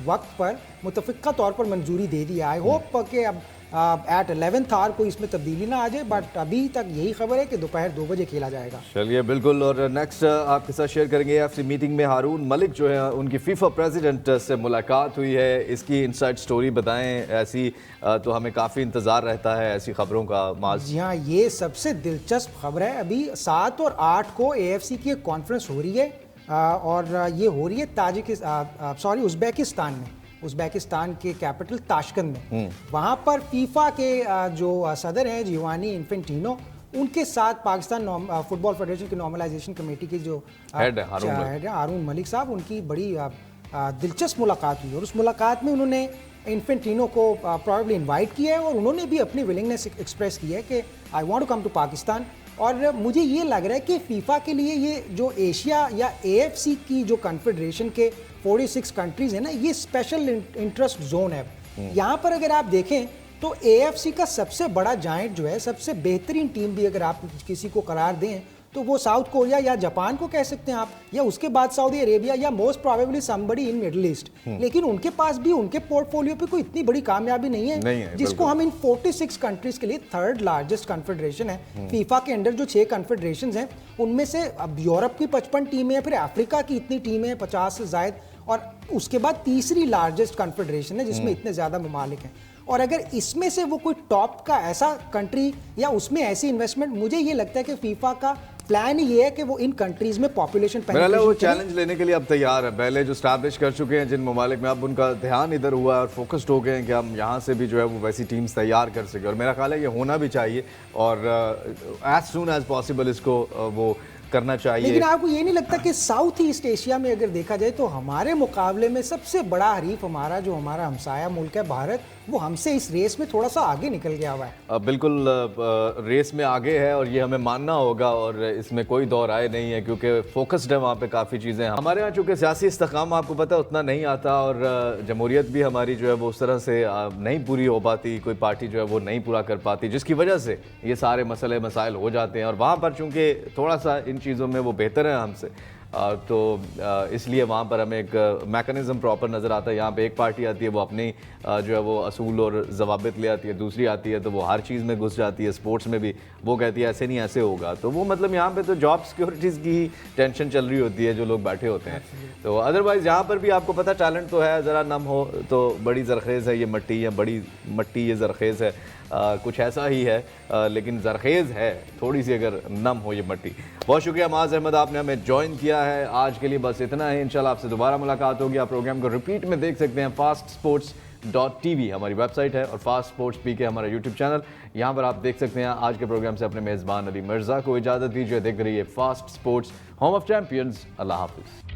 [SPEAKER 3] वक्त पर मुतफ़िक़ा तौर पर मंजूरी दे दी है। आई होप कि अब एट 11th आवर कोई इसमें तब्दीली ना आ जाए, बट अभी तक यही खबर है कि दोपहर 2 बजे खेला जाएगा।
[SPEAKER 1] चलिए बिल्कुल, और नेक्स्ट आपके साथ शेयर करेंगे एफसी मीटिंग में हारून मलिक जो है उनकी फीफा प्रेसिडेंट से मुलाकात हुई है, इसकी इनसाइड स्टोरी बताएं। ऐसी तो हमें काफ़ी इंतज़ार रहता है ऐसी खबरों का माज।
[SPEAKER 3] जी हाँ, ये सबसे दिलचस्प खबर है। अभी 7 और 8 को AFC की एक कॉन्फ्रेंस हो रही है और ये हो रही है उज़्बेकिस्तान में, उज़्बेकिस्तान के कैपिटल ताशकंद में। वहाँ पर फीफा के जो सदर हैं जिवानी इन्फेंटिनो, उनके साथ पाकिस्तान फुटबॉल फेडरेशन की नॉर्मलाइजेशन कमेटी के जो
[SPEAKER 1] हेड है
[SPEAKER 3] हारून मलिक साहब, उनकी बड़ी दिलचस्प मुलाकात हुई और उस मुलाकात में उन्होंने इन्फेंटिनो को प्रॉबेबली इनवाइट किया है और उन्होंने भी अपनी विलिंगनेस एक्सप्रेस की है कि I want to come to Pakistan. और मुझे ये लग रहा है कि फीफा के लिए ये जो एशिया या AFC की जो कन्फेडरेशन के 46 कंट्रीज है ना, ये स्पेशल इंटरेस्ट जोन है। यहाँ पर अगर आप देखें तो AFC का सबसे बड़ा जायंट जो है, सबसे बेहतरीन टीम भी अगर आप किसी को करार दें तो वो साउथ कोरिया या जापान को कह सकते हैं आप, या उसके बाद सऊदी अरेबिया या most probably somebody in middle east. लेकिन उनके पास भी उनके पोर्टफोलियो पे कोई इतनी बड़ी कामयाबी नहीं है जिसको हम इन 46 कंट्रीज के लिए थर्ड लार्जेस्ट कन्फेडरेशन है। फीफा के अंडर जो 6 कन्फेडरेशन हैं उनमें से अब यूरोप की 55 टीमें हैं, फिर अफ्रीका की इतनी टीमें हैं 50 से जायद, और उसके बाद तीसरी लार्जेस्ट कन्फेडरेशन है जिसमें इतने ज़्यादा ममालिक हैं। और अगर इसमें से वो कोई टॉप का ऐसा कंट्री या उसमें ऐसी इन्वेस्टमेंट, मुझे ये लगता है कि फीफा का प्लान ये है कि वो इन कंट्रीज में पॉपुलेशन
[SPEAKER 1] पेनिट्रेशन वो चैलेंज लेने के लिए अब तैयार है। पहले जो स्टैब्लिश कर चुके हैं जिन ममालिक में, अब उनका ध्यान इधर हुआ है और फोकस्ड हो गए हैं कि हम यहाँ से भी जो है वो वैसी टीम्स तैयार कर सके, और मेरा ख्याल है ये होना भी चाहिए और एज सून एज पॉसिबल इसको वो करना चाहिए।
[SPEAKER 3] लेकिन आपको ये नहीं लगता कि साउथ ईस्ट एशिया में अगर देखा जाए तो हमारे मुकाबले में सबसे बड़ा हरीफ हमारा जो हमारा हमसाया मुल्क है भारत, वो हमसे इस रेस में थोड़ा सा आगे निकल गया हुआ है।
[SPEAKER 1] बिल्कुल रेस में आगे है और ये हमें मानना होगा और इसमें कोई दो राय नहीं है क्योंकि फोकस्ड है वहाँ पे काफ़ी चीज़ें। हमारे यहाँ चूँकि सियासी इस्तेकाम आपको पता है उतना नहीं आता और जमहूरियत भी हमारी जो है वो उस तरह से नहीं पूरी हो पाती, कोई पार्टी जो है वो नहीं पूरा कर पाती, जिसकी वजह से ये सारे मसले मसाइल हो जाते हैं। और वहाँ पर चूँकि थोड़ा सा इन चीज़ों में वो बेहतर है हमसे, तो इसलिए वहाँ पर हमें एक मैकेनिज़्म प्रॉपर नज़र आता है। यहाँ पे एक पार्टी आती है वो अपनी जो है वो असूल और जवाबित ले आती है, दूसरी आती है तो वो हर चीज़ में घुस जाती है, स्पोर्ट्स में भी वो कहती है ऐसे नहीं ऐसे होगा। तो वो मतलब यहाँ पे तो जॉब सिक्योरिटीज़ की ही टेंशन चल रही होती है जो लोग बैठे होते हैं। तो अदरवाइज़ यहाँ पर भी आपको पता टैलेंट तो है, ज़रा नम हो तो बड़ी जरखेज़ है ये मट्टी, या बड़ी मट्टी ये जरखेज़ है, कुछ ऐसा ही है, लेकिन जरखेज़ है थोड़ी सी अगर नम हो ये मट्टी। बहुत शुक्रिया माज अहमद, आपने हमें ज्वाइन किया है। आज के लिए बस इतना है, इंशाल्लाह आपसे दोबारा मुलाकात होगी। आप प्रोग्राम को रिपीट में देख सकते हैं fastsports.tv हमारी वेबसाइट है, और फास्ट स्पोर्ट्स PK हमारा यूट्यूब चैनल, यहाँ पर आप देख सकते हैं। आज के प्रोग्राम से अपने मेज़बान अली मिर्ज़ा को इजाज़त दीजिए। देखते रहिए Fast Sports, home of champions. अल्लाह हाफिज़।